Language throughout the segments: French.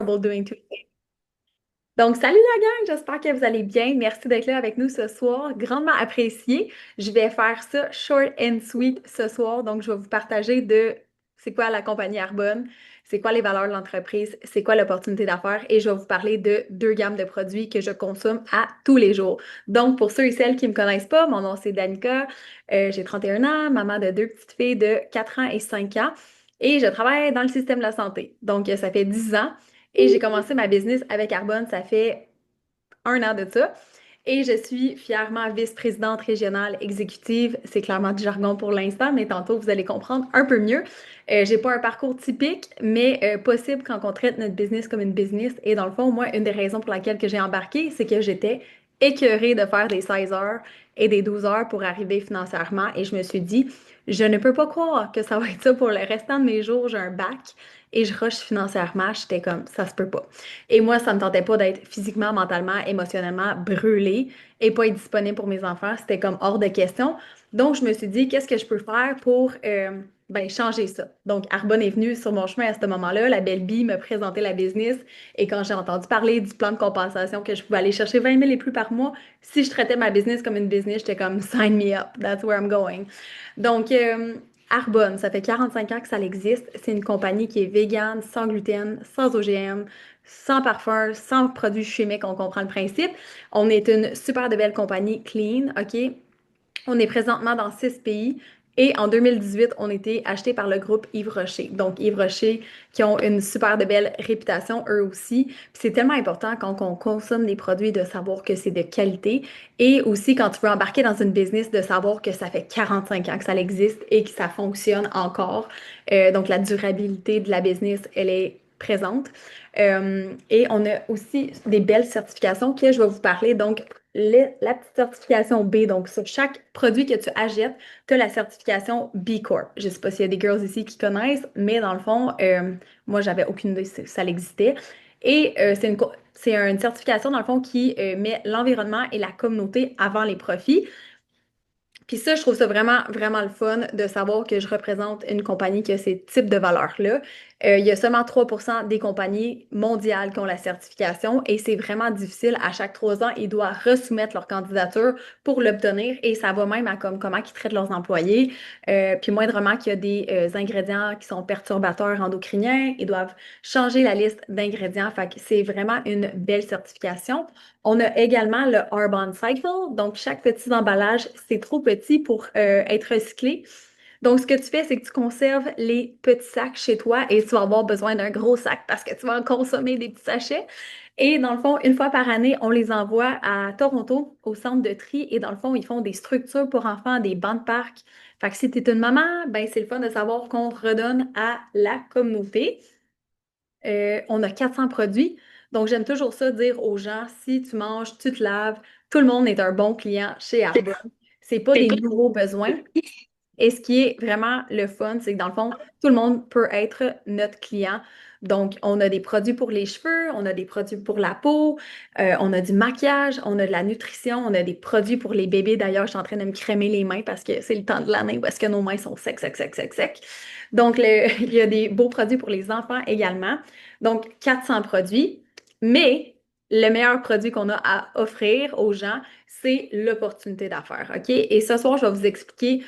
Doing two. Donc, salut la gang, j'espère que vous allez bien. Merci d'être là avec nous ce soir, grandement apprécié. Je vais faire ça short and sweet ce soir. Donc, je vais vous partager de c'est quoi la compagnie Arbonne, c'est quoi les valeurs de l'entreprise, c'est quoi l'opportunité d'affaires et je vais vous parler de deux gammes de produits que je consomme à tous les jours. Donc, pour ceux et celles qui ne me connaissent pas, mon nom c'est Danica, j'ai 31 ans, maman de deux petites filles de 4 ans et 5 ans et je travaille dans le système de la santé. Donc, ça fait 10 ans. Et j'ai commencé ma business avec Arbonne, ça fait un an de ça. Et je suis fièrement vice-présidente régionale exécutive. C'est clairement du jargon pour l'instant, mais tantôt vous allez comprendre un peu mieux. J'ai pas un parcours typique, mais possible quand on traite notre business comme une business. Et dans le fond, moi, une des raisons pour laquelle que j'ai embarqué, c'est que j'étais écœurée de faire des 16 heures et des 12 heures pour arriver financièrement. Et je me suis dit, je ne peux pas croire que ça va être ça pour le restant de mes jours. J'ai un bac et je rush financièrement. J'étais comme, ça se peut pas. Et moi, ça me tentait pas d'être physiquement, mentalement, émotionnellement brûlée et pas être disponible pour mes enfants. C'était comme hors de question. Donc, je me suis dit, qu'est-ce que je peux faire pour changer ça? Donc, Arbonne est venue sur mon chemin à ce moment-là. La belle Bee me présentait la business. Et quand j'ai entendu parler du plan de compensation que je pouvais aller chercher 20 000 et plus par mois, si je traitais ma business comme une business, j'étais comme, sign me up, that's where I'm going. Donc, Arbonne, ça fait 45 ans que ça existe. C'est une compagnie qui est végane, sans gluten, sans OGM, sans parfum, sans produits chimiques, on comprend le principe. On est une super de belle compagnie clean, OK? On est présentement dans 6 pays et en 2018, on a été acheté par le groupe Yves Rocher. Donc, Yves Rocher, qui ont une super de belle réputation, eux aussi. Puis c'est tellement important quand on consomme des produits de savoir que c'est de qualité et aussi quand tu veux embarquer dans une business de savoir que ça fait 45 ans que ça existe et que ça fonctionne encore. Donc, la durabilité de la business, elle est présente. Et on a aussi des belles certifications que je vais vous parler. Donc, la petite certification B, donc sur chaque produit que tu achètes, tu as la certification B Corp. Je ne sais pas s'il y a des girls ici qui connaissent, mais dans le fond, moi, j'avais aucune idée si ça existait. Et c'est une certification, dans le fond, qui met l'environnement et la communauté avant les profits. Puis ça, je trouve ça vraiment, vraiment le fun de savoir que je représente une compagnie qui a ces types de valeurs-là. Il y a seulement 3% des compagnies mondiales qui ont la certification et c'est vraiment difficile. À chaque 3 ans, ils doivent resoumettre leur candidature pour l'obtenir et ça va même à comme, comment ils traitent leurs employés. Puis moindrement qu'il y a des ingrédients qui sont perturbateurs endocriniens, ils doivent changer la liste d'ingrédients. Fait que c'est vraiment une belle certification. On a également le Arbonne Cycle. Donc, chaque petit emballage, c'est trop petit pour être recyclé. Donc, ce que tu fais, c'est que tu conserves les petits sacs chez toi et tu vas avoir besoin d'un gros sac parce que tu vas en consommer des petits sachets. Et dans le fond, une fois par année, on les envoie à Toronto, au centre de tri. Et dans le fond, ils font des structures pour enfants, des bancs de parc. Fait que si tu es une maman, ben c'est le fun de savoir qu'on redonne à la communauté. On a 400 produits. Donc, j'aime toujours ça dire aux gens, si tu manges, tu te laves, tout le monde est un bon client chez Arbonne. C'est pas des nouveaux besoins. Et ce qui est vraiment le fun, c'est que dans le fond, tout le monde peut être notre client. Donc, on a des produits pour les cheveux, on a des produits pour la peau, on a du maquillage, on a de la nutrition, on a des produits pour les bébés. D'ailleurs, je suis en train de me crémer les mains parce que c'est le temps de l'année où est-ce que nos mains sont secs, secs, secs, secs, secs. Donc, il y a des beaux produits pour les enfants également. Donc, 400 produits. Mais le meilleur produit qu'on a à offrir aux gens, c'est l'opportunité d'affaires. OK? Et ce soir, je vais vous expliquer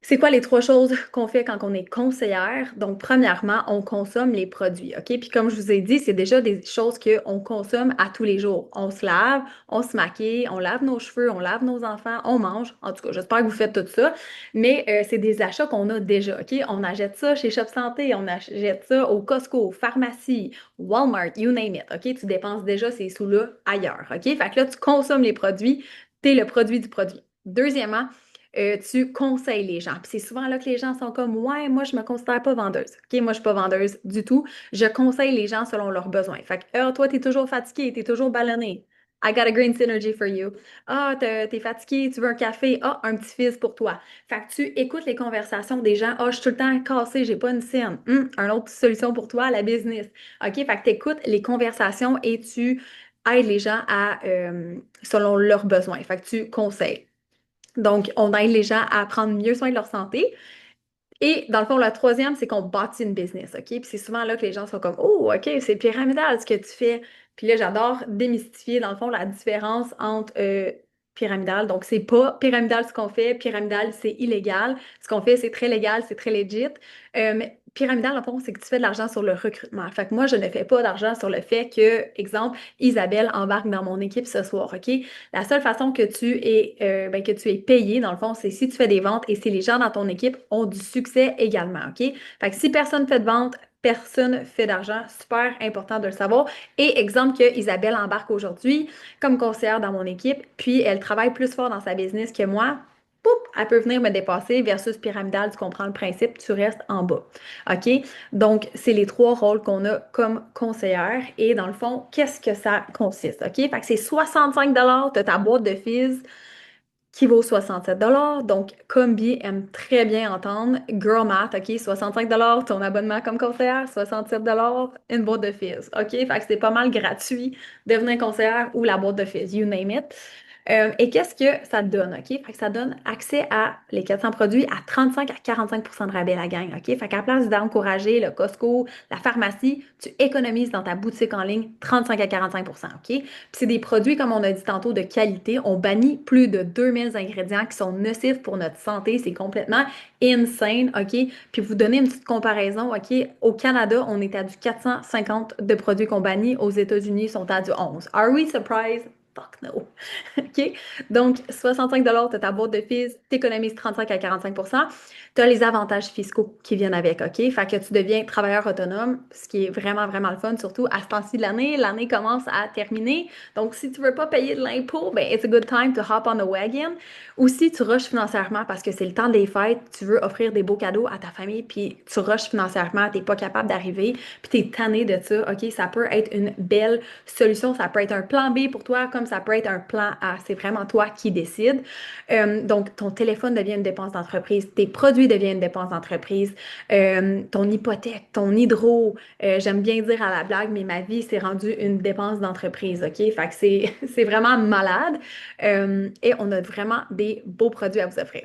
c'est quoi les 3 choses qu'on fait quand on est conseillère? Donc, premièrement, on consomme les produits, OK? Puis comme je vous ai dit, c'est déjà des choses qu'on consomme à tous les jours. On se lave, on se maquille, on lave nos cheveux, on lave nos enfants, on mange. En tout cas, j'espère que vous faites tout ça. Mais c'est des achats qu'on a déjà, OK? On achète ça chez Shop Santé, on achète ça au Costco, pharmacie, Walmart, you name it, OK? Tu dépenses déjà ces sous-là ailleurs, OK? Fait que là, tu consommes les produits, t'es le produit du produit. Deuxièmement, tu conseilles les gens. Puis c'est souvent là que les gens sont comme, ouais, moi, je me considère pas vendeuse. OK, moi, je suis pas vendeuse du tout. Je conseille les gens selon leurs besoins. Fait que, toi, t'es toujours fatigué, t'es toujours ballonné. I got a green synergy for you. Ah, t'es fatigué, tu veux un café. Ah, un petit fizz pour toi. Fait que tu écoutes les conversations des gens. Ah, je suis tout le temps cassée, j'ai pas une scène. Un autre solution pour toi, la business. OK, fait que t'écoutes les conversations et tu aides les gens selon leurs besoins. Fait que tu conseilles. Donc, on aide les gens à prendre mieux soin de leur santé. Et dans le fond, la troisième, c'est qu'on bâtit une business, OK? Puis c'est souvent là que les gens sont comme, oh, OK, c'est pyramidal ce que tu fais. Puis là, j'adore démystifier, dans le fond, la différence entre pyramidal. Donc, c'est pas pyramidal ce qu'on fait. Pyramidal, c'est illégal. Ce qu'on fait, c'est très légal, c'est très legit. Mais pyramidal, dans le fond, c'est que tu fais de l'argent sur le recrutement. Fait que moi, je ne fais pas d'argent sur le fait que, exemple, Isabelle embarque dans mon équipe ce soir, OK? La seule façon que tu es payé, dans le fond, c'est si tu fais des ventes et si les gens dans ton équipe ont du succès également, OK? Fait que si personne fait de vente, personne fait d'argent. Super important de le savoir. Et exemple que Isabelle embarque aujourd'hui comme conseillère dans mon équipe, puis elle travaille plus fort dans sa business que moi. Poup, elle peut venir me dépasser versus pyramidal, tu comprends le principe, tu restes en bas. OK? Donc, c'est les trois rôles qu'on a comme conseillère. Et dans le fond, qu'est-ce que ça consiste? OK? Fait que c'est 65 de ta boîte de fils qui vaut 67 Donc, Combi aime très bien entendre Girl Math, OK? 65 ton abonnement comme conseillère, 67 une boîte de fils. OK? Fait que c'est pas mal gratuit de devenir conseillère ou la boîte de fils, you name it. Et qu'est-ce que ça te donne, OK? Fait que ça donne accès à les 400 produits à 35 à 45 de rabais la gang, OK? Fait qu'à la place d'encourager le Costco, la pharmacie, tu économises dans ta boutique en ligne 35 à 45 OK? Puis c'est des produits, comme on a dit tantôt, de qualité. On bannit plus de 2000 ingrédients qui sont nocifs pour notre santé. C'est complètement insane, OK? Puis vous donner une petite comparaison, OK? Au Canada, on est à du 450 de produits qu'on bannit. Aux États-Unis, ils sont à du 11. Are we surprised? Fuck no. OK? Donc, 65 tu as ta boîte de fils, tu économises 35 à 45 tu as les avantages fiscaux qui viennent avec, OK? Fait que tu deviens travailleur autonome, ce qui est vraiment, vraiment le fun, surtout à ce temps-ci de l'année. L'année commence à terminer. Donc, si tu veux pas payer de l'impôt, ben, it's a good time to hop on the wagon. Ou si tu rushes financièrement parce que c'est le temps des fêtes, tu veux offrir des beaux cadeaux à ta famille, puis tu rushes financièrement, tu n'es pas capable d'arriver, puis tu es tanné de ça, OK? Ça peut être une belle solution. Ça peut être un plan B pour toi, comme ça peut être un plan A. C'est vraiment toi qui décides. Donc, ton téléphone devient une dépense d'entreprise, tes produits deviennent une dépense d'entreprise, ton hypothèque, ton hydro, j'aime bien dire à la blague, mais ma vie s'est rendue une dépense d'entreprise, OK? Fait que c'est vraiment malade. Et on a vraiment des beaux produits à vous offrir.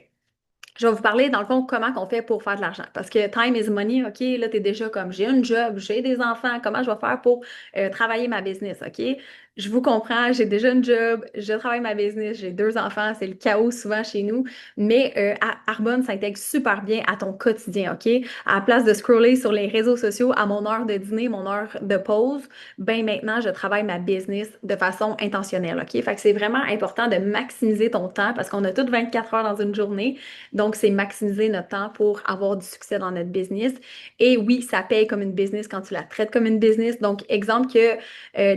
Je vais vous parler, dans le fond, comment qu'on fait pour faire de l'argent. Parce que time is money, OK? Là, t'es déjà comme, j'ai un job, j'ai des enfants, comment je vais faire pour travailler ma business, OK? Je vous comprends, j'ai déjà un job, je travaille ma business, j'ai deux enfants, c'est le chaos souvent chez nous, mais Arbonne s'intègre super bien à ton quotidien, OK? À la place de scroller sur les réseaux sociaux à mon heure de dîner, mon heure de pause, ben maintenant, je travaille ma business de façon intentionnelle, OK? Fait que c'est vraiment important de maximiser ton temps parce qu'on a toutes 24 heures dans une journée. Donc, c'est maximiser notre temps pour avoir du succès dans notre business. Et oui, ça paye comme une business quand tu la traites comme une business. Donc, exemple que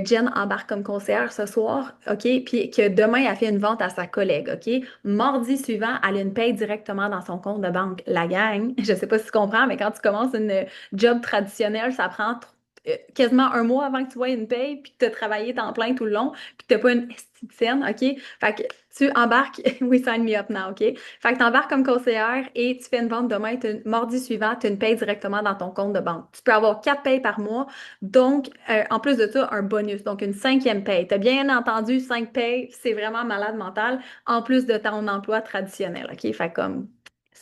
Jen embarque comme conseillère ce soir, OK, puis que demain, elle fait une vente à sa collègue, OK. Mardi suivant, elle a une paye directement dans son compte de banque. La gang, je sais pas si tu comprends, mais quand tu commences une job traditionnelle, ça prend quasiment un mois avant que tu vois une paye, puis que tu as travaillé temps plein tout le long, puis que tu n'as pas une scène, OK? Fait que tu embarques, oui, sign me up now, OK? Fait que tu embarques comme conseillère et tu fais une vente demain, mardi suivant, tu as une paye directement dans ton compte de banque. Tu peux avoir 4 payes par mois, donc en plus de ça, un bonus, donc une cinquième paye. Tu as bien entendu, 5 payes, c'est vraiment malade mental, en plus de ton emploi traditionnel, OK? Fait comme,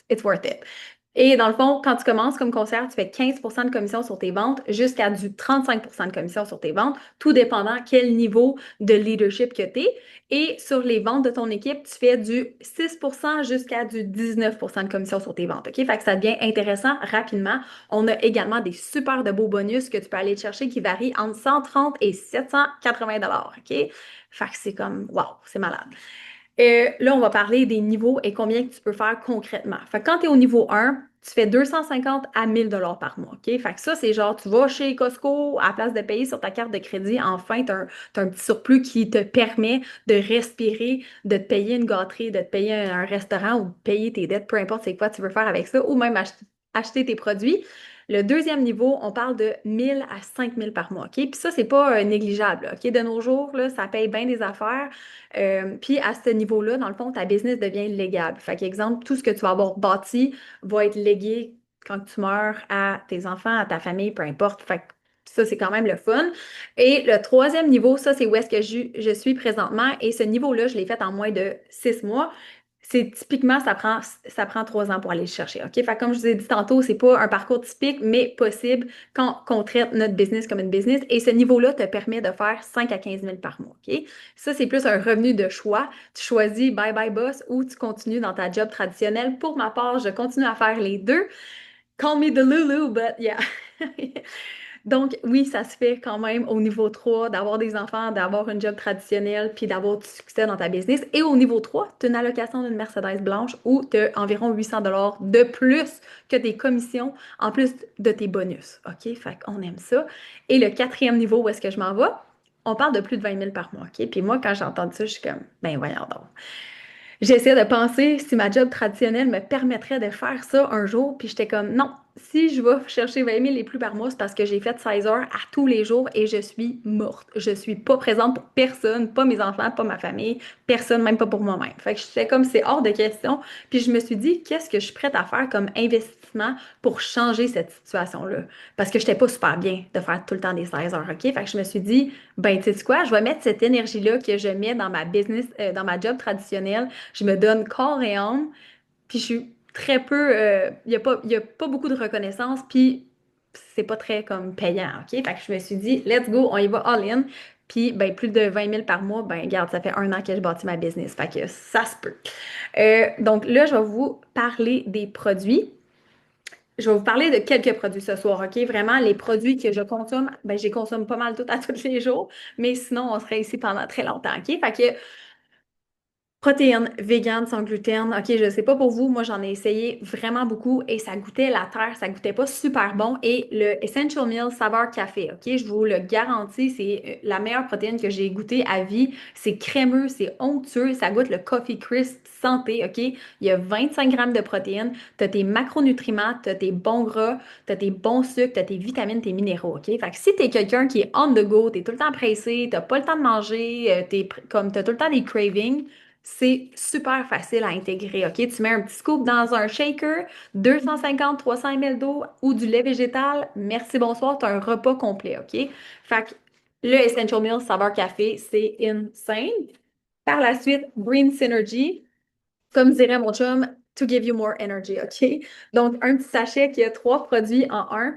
it's worth it. Et dans le fond, quand tu commences comme conseillère, tu fais 15 de commission sur tes ventes jusqu'à du 35 de commission sur tes ventes, tout dépendant quel niveau de leadership que tu es. Et sur les ventes de ton équipe, tu fais du 6 jusqu'à du 19 de commission sur tes ventes. OK? Fait que ça devient intéressant rapidement. On a également des super de beaux bonus que tu peux aller chercher qui varient entre 130 et 780 OK? Fait que c'est comme, wow, c'est malade. Là, on va parler des niveaux et combien que tu peux faire concrètement. Fait que quand tu es au niveau 1, tu fais 250 à 1000 par mois. OK? Fait que ça, c'est genre, tu vas chez Costco, à la place de payer sur ta carte de crédit, enfin, tu as, un petit surplus qui te permet de respirer, de te payer une gâterie, de te payer un restaurant ou de payer tes dettes, peu importe c'est quoi tu veux faire avec ça, ou même acheter tes produits. Le deuxième niveau, on parle de 1000 à 5000 par mois. OK? Puis ça, c'est pas négligeable. Là, OK? De nos jours, là, ça paye bien des affaires. Puis à ce niveau-là, dans le fond, ta business devient légable. Fait qu'exemple, tout ce que tu vas avoir bâti va être légué quand tu meurs à tes enfants, à ta famille, peu importe. Fait que ça, c'est quand même le fun. Et le troisième niveau, ça, c'est où est-ce que je suis présentement. Et ce niveau-là, je l'ai fait en moins de 6 mois. c'est typiquement, ça prend 3 ans pour aller le chercher. OK? Fait que comme je vous ai dit tantôt, c'est pas un parcours typique, mais possible quand on traite notre business comme une business. Et ce niveau-là te permet de faire 5 à 15 000 par mois. OK? Ça, c'est plus un revenu de choix. Tu choisis bye bye boss ou tu continues dans ta job traditionnelle. Pour ma part, je continue à faire les deux. Call me the Lulu, but yeah. Donc, oui, ça se fait quand même au niveau 3 d'avoir des enfants, d'avoir une job traditionnelle, puis d'avoir du succès dans ta business. Et au niveau 3, tu as une allocation d'une Mercedes blanche où tu as environ 800 de plus que tes commissions, en plus de tes bonus. OK? Fait qu'on aime ça. Et le quatrième niveau où est-ce que je m'en vais? On parle de plus de 20 000 par mois. OK? Puis moi, quand j'entends ça, je suis comme, ben voyons donc. J'essaie de penser si ma job traditionnelle me permettrait de faire ça un jour, puis j'étais comme non, si je vais chercher 20 000 et plus par mois, c'est parce que j'ai fait 16 heures à tous les jours et je suis morte. Je suis pas présente pour personne, pas mes enfants, pas ma famille, personne, même pas pour moi-même. Fait que j'étais comme c'est hors de question, puis je me suis dit qu'est-ce que je suis prête à faire comme investissement pour changer cette situation-là? Parce que j'étais pas super bien de faire tout le temps des 16 heures, OK? Fait que je me suis dit, ben, tu sais quoi, je vais mettre cette énergie-là que je mets dans ma business, dans ma job traditionnelle, je me donne corps et âme, puis je suis très peu, y a pas beaucoup de reconnaissance, puis c'est pas très comme payant, OK? Fait que je me suis dit, let's go, on y va all-in. Puis, ben, plus de 20 000 par mois, ben, regarde, ça fait 1 an que je bâtis ma business. Fait que ça se peut. Donc là, je vais vous parler des produits. Je vais vous parler de quelques produits ce soir, OK? Vraiment, les produits que je consomme, ben, je les consomme pas mal tout à tous les jours, mais sinon, on serait ici pendant très longtemps, OK? Fait que protéines vegan sans gluten. OK, je sais pas pour vous, moi j'en ai essayé vraiment beaucoup et ça goûtait la terre, ça goûtait pas super bon. Et le Essential Meal saveur café, OK, je vous le garantis, c'est la meilleure protéine que j'ai goûtée à vie. C'est crémeux, c'est onctueux, ça goûte le Coffee Crisp santé, OK? Il y a 25 grammes de protéines, tu as tes macronutriments, tu as tes bons gras, tu as tes bons sucres, tu as tes vitamines, tes minéraux, OK? Fait que si tu es quelqu'un qui est on the go, tu es tout le temps pressé, tu pas le temps de manger, comme tu as tout le temps des cravings, c'est super facile à intégrer, OK? Tu mets un petit scoop dans un shaker, 250, 300 ml d'eau ou du lait végétal. Merci, bonsoir, tu as un repas complet, OK? Fait que le Essential Meal saveur café, c'est insane. Par la suite, Green Synergy, comme dirait mon chum, to give you more energy, OK? Donc, un petit sachet qui a 3 produits en un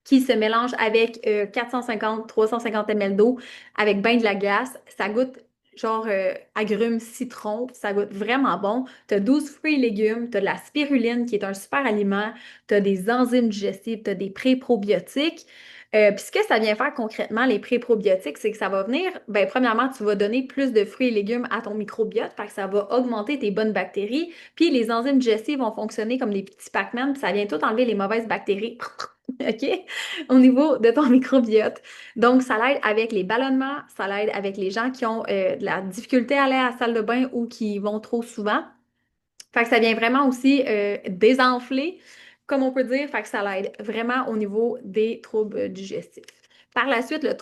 qui se mélange avec 450, 350 ml d'eau, avec ben de la glace. Ça goûte genre agrumes, citron. Ça goûte vraiment bon. Tu as 12 fruits et légumes. Tu as de la spiruline qui est un super aliment. Tu as des enzymes digestives. Tu as des pré-probiotiques. Puis ce que ça vient faire concrètement, les pré-probiotiques, c'est que ça va venir, ben, premièrement, tu vas donner plus de fruits et légumes à ton microbiote, fait que ça va augmenter tes bonnes bactéries. Puis les enzymes digestives vont fonctionner comme des petits Pac-Man, puis ça vient tout enlever les mauvaises bactéries. OK? Au niveau de ton microbiote. Donc, ça l'aide avec les ballonnements, ça l'aide avec les gens qui ont de la difficulté à aller à la salle de bain ou qui y vont trop souvent. Fait que ça vient vraiment aussi désenfler, comme on peut dire. Fait que ça l'aide vraiment au niveau des troubles digestifs. Par la suite, le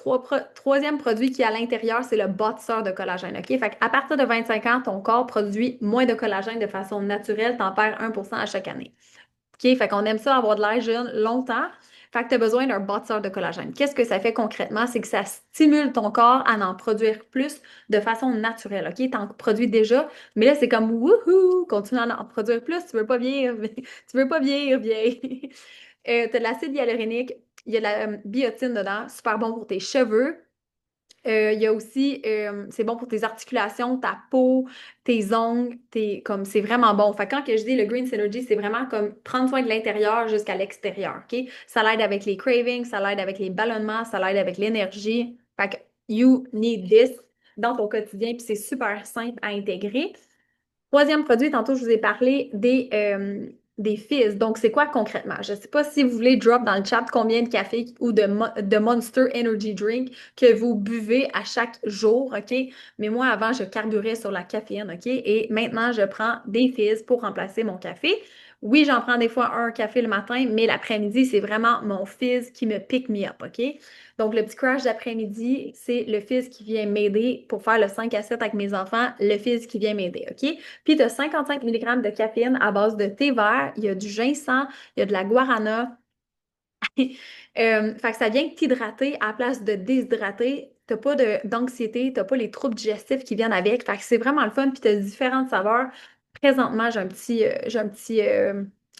troisième produit qui est à l'intérieur, c'est le bâtisseur de collagène. OK? Fait qu'à partir de 25 ans, ton corps produit moins de collagène de façon naturelle. T'en perds 1% à chaque année. OK? Fait qu'on aime ça avoir de l'air jeune longtemps. Fait que tu as besoin d'un bâtisseur de collagène. Qu'est-ce que ça fait concrètement? C'est que ça stimule ton corps à en produire plus de façon naturelle. OK? Tu en produis déjà, mais là, c'est comme wouhou! Continue à en produire plus. Tu veux pas vieillir, tu veux pas vieillir, vieille. Tu as de l'acide hyaluronique, il y a de la biotine dedans, super bon pour tes cheveux. Il y a aussi, c'est bon pour tes articulations, ta peau, tes ongles, comme c'est vraiment bon. Fait que quand que je dis le Green Synergy, c'est vraiment comme prendre soin de l'intérieur jusqu'à l'extérieur, OK? Ça l'aide avec les cravings, ça l'aide avec les ballonnements, ça l'aide avec l'énergie. Fait que you need this dans ton quotidien, puis c'est super simple à intégrer. Troisième produit, tantôt, je vous ai parlé des fizz. Donc, c'est quoi concrètement? Je ne sais pas si vous voulez drop dans le chat combien de café ou de Monster Energy Drink que vous buvez à chaque jour, OK? Mais moi, avant, je carburais sur la caféine, OK? Et maintenant, je prends des fizz pour remplacer mon café. Oui, j'en prends des fois un café le matin, mais l'après-midi, c'est vraiment mon fizz qui me pick me up, OK? Donc, le petit crash d'après-midi, c'est le fizz qui vient m'aider pour faire le 5 à 7 avec mes enfants, le fizz qui vient m'aider, OK? Puis, tu as 55 mg de caféine à base de thé vert, il y a du ginseng, il y a de la guarana. Fait que ça vient t'hydrater à la place de déshydrater. T'as pas d'anxiété, t'as pas les troubles digestifs qui viennent avec. Fait que c'est vraiment le fun, puis t'as différentes saveurs. Présentement,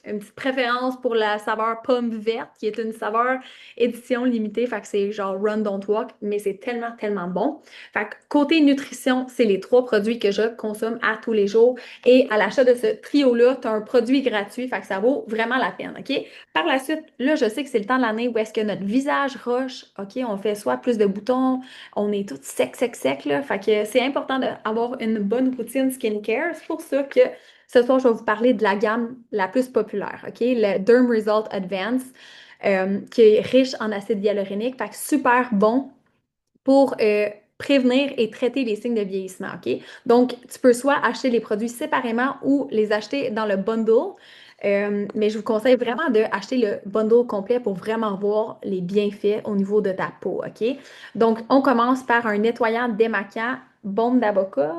une petite préférence pour la saveur pomme verte, qui est une saveur édition limitée. Fait que c'est genre Run Don't Walk, mais c'est tellement, tellement bon. Fait que côté nutrition, c'est les trois produits que je consomme à tous les jours. Et à l'achat de ce trio-là, tu as un produit gratuit. Fait que ça vaut vraiment la peine, OK? Par la suite, là, je sais que c'est le temps de l'année où est-ce que notre visage roche, OK? On fait soit plus de boutons, on est tout sec, sec, sec, là. Fait que c'est important d'avoir une bonne routine skincare. C'est pour ça que ce soir, je vais vous parler de la gamme la plus populaire, OK? Le Derm Result Advance, qui est riche en acide hyaluronique. Fait que super bon pour prévenir et traiter les signes de vieillissement, OK? Donc, tu peux soit acheter les produits séparément ou les acheter dans le bundle. Mais je vous conseille vraiment d'acheter le bundle complet pour vraiment voir les bienfaits au niveau de ta peau, OK? Donc, on commence par un nettoyant démaquillant, baume d'avocat.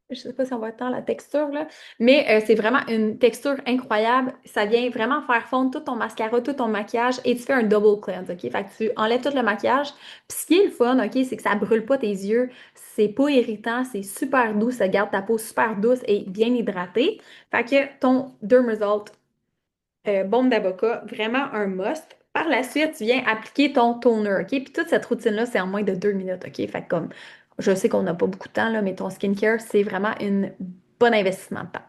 Je sais pas si on va être dans la texture, là, mais c'est vraiment une texture incroyable. Ça vient vraiment faire fondre tout ton mascara, tout ton maquillage et tu fais un double cleanse, OK? Fait que tu enlèves tout le maquillage. Puis ce qui est le fun, OK, c'est que ça brûle pas tes yeux. C'est pas irritant, c'est super doux, ça garde ta peau super douce et bien hydratée. Fait que ton Derm Result baume d'avocat, vraiment un must. Par la suite, tu viens appliquer ton toner, OK? Puis toute cette routine-là, c'est en moins de 2 minutes, OK? Fait que comme, je sais qu'on n'a pas beaucoup de temps, là, mais ton skincare, c'est vraiment un bon investissement de temps.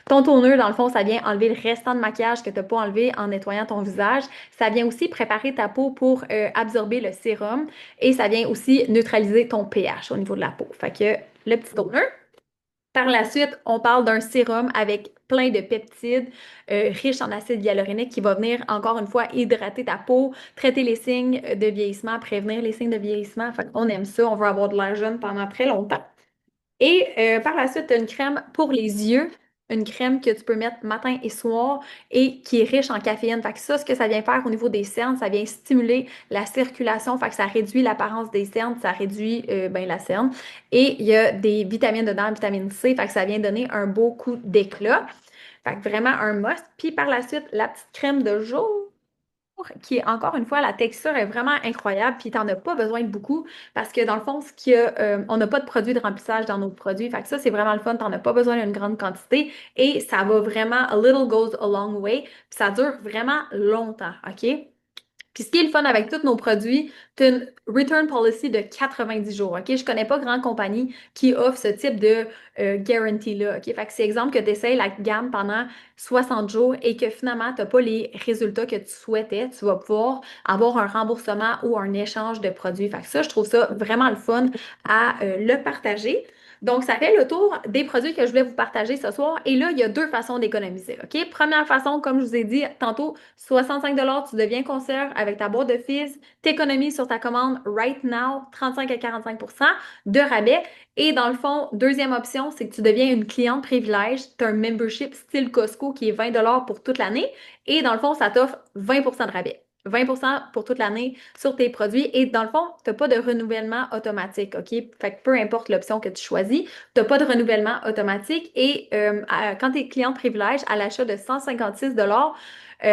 Ton toner, dans le fond, ça vient enlever le restant de maquillage que tu n'as pas enlevé en nettoyant ton visage. Ça vient aussi préparer ta peau pour absorber le sérum et ça vient aussi neutraliser ton pH au niveau de la peau. Fait que le petit toner. Par la suite, on parle d'un sérum avec plein de peptides riches en acide hyaluronique qui va venir encore une fois hydrater ta peau, traiter les signes de vieillissement, prévenir les signes de vieillissement. Fait qu'on aime ça, on veut avoir de l'air jeune pendant très longtemps. Et par la suite, tu as une crème pour les yeux, une crème que tu peux mettre matin et soir et qui est riche en caféine. Fait que ça, ce que ça vient faire au niveau des cernes, ça vient stimuler la circulation, fait que ça réduit l'apparence des cernes, ça réduit ben, la cerne. Et il y a des vitamines dedans, vitamine C, fait que ça vient donner un beau coup d'éclat. Fait que vraiment un must. Puis par la suite, la petite crème de jour qui est encore une fois, la texture est vraiment incroyable, puis t'en as pas besoin de beaucoup parce que dans le fond, on n'a pas de produit de remplissage dans nos produits. Fait que ça, c'est vraiment le fun, t'en as pas besoin d'une grande quantité et ça va vraiment, a little goes a long way, puis ça dure vraiment longtemps, OK? Puis ce qui est le fun avec tous nos produits, tu as une return policy de 90 jours. OK? Je connais pas grande compagnie qui offre ce type de guarantee-là. OK? Fait que c'est exemple que tu essayes la gamme pendant 60 jours et que finalement, tu n'as pas les résultats que tu souhaitais, tu vas pouvoir avoir un remboursement ou un échange de produits. Fait que ça, je trouve ça vraiment le fun à le partager. Donc, ça fait le tour des produits que je voulais vous partager ce soir. Et là, il y a deux façons d'économiser. OK? Première façon, comme je vous ai dit tantôt, 65 tu deviens concierge avec ta boîte de fils, t'économises sur ta commande right now 35 à 45 de rabais. Et dans le fond, deuxième option, c'est que tu deviens une cliente privilège. Tu as un membership style Costco qui est 20 pour toute l'année. Et dans le fond, ça t'offre 20 de rabais. 20 pour toute l'année sur tes produits. Et dans le fond, tu n'as pas de renouvellement automatique, OK? Fait que peu importe l'option que tu choisis, tu n'as pas de renouvellement automatique. Et quand tu es cliente privilège, à l'achat de 156 tu as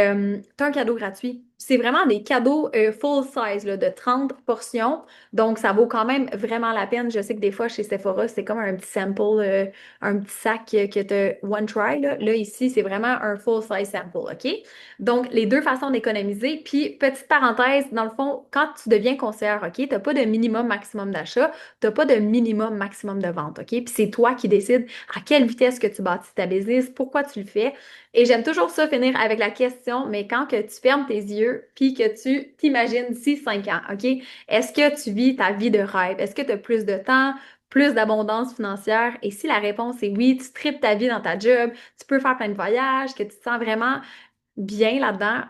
un cadeau gratuit. C'est vraiment des cadeaux full size là, de 30 portions. Donc, ça vaut quand même vraiment la peine. Je sais que des fois, chez Sephora, c'est comme un petit sample, un petit sac que tu as one try. Là, ici, c'est vraiment un full size sample, OK? Donc, les deux façons d'économiser. Puis, petite parenthèse, dans le fond, quand tu deviens conseillère, OK, tu n'as pas de minimum maximum d'achat, tu n'as pas de minimum maximum de vente, OK? Puis, c'est toi qui décides à quelle vitesse que tu bâtis ta business, pourquoi tu le fais. Et j'aime toujours ça finir avec la question, mais quand que tu fermes tes yeux, puis que tu t'imagines d'ici 5 ans, OK? Est-ce que tu vis ta vie de rêve? Est-ce que tu as plus de temps, plus d'abondance financière? Et si la réponse est oui, tu tripes ta vie dans ta job, tu peux faire plein de voyages, que tu te sens vraiment bien là-dedans,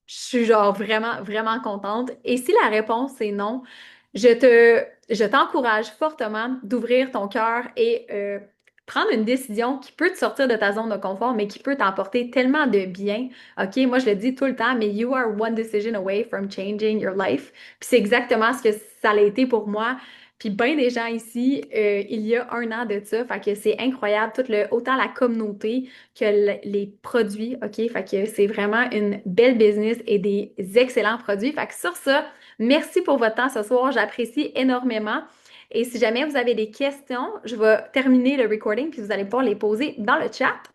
je suis genre vraiment, vraiment contente. Et si la réponse est non, je t'encourage fortement d'ouvrir ton cœur et prendre une décision qui peut te sortir de ta zone de confort, mais qui peut t'apporter tellement de bien. OK, moi je le dis tout le temps, mais you are one decision away from changing your life. Puis c'est exactement ce que ça a été pour moi. Puis bien des gens ici, il y a un an de ça, fait que c'est incroyable, autant la communauté que les produits, OK? Fait que c'est vraiment une belle business et des excellents produits. Fait que sur ça, merci pour votre temps ce soir, j'apprécie énormément. Et si jamais vous avez des questions, je vais terminer le recording puis vous allez pouvoir les poser dans le chat.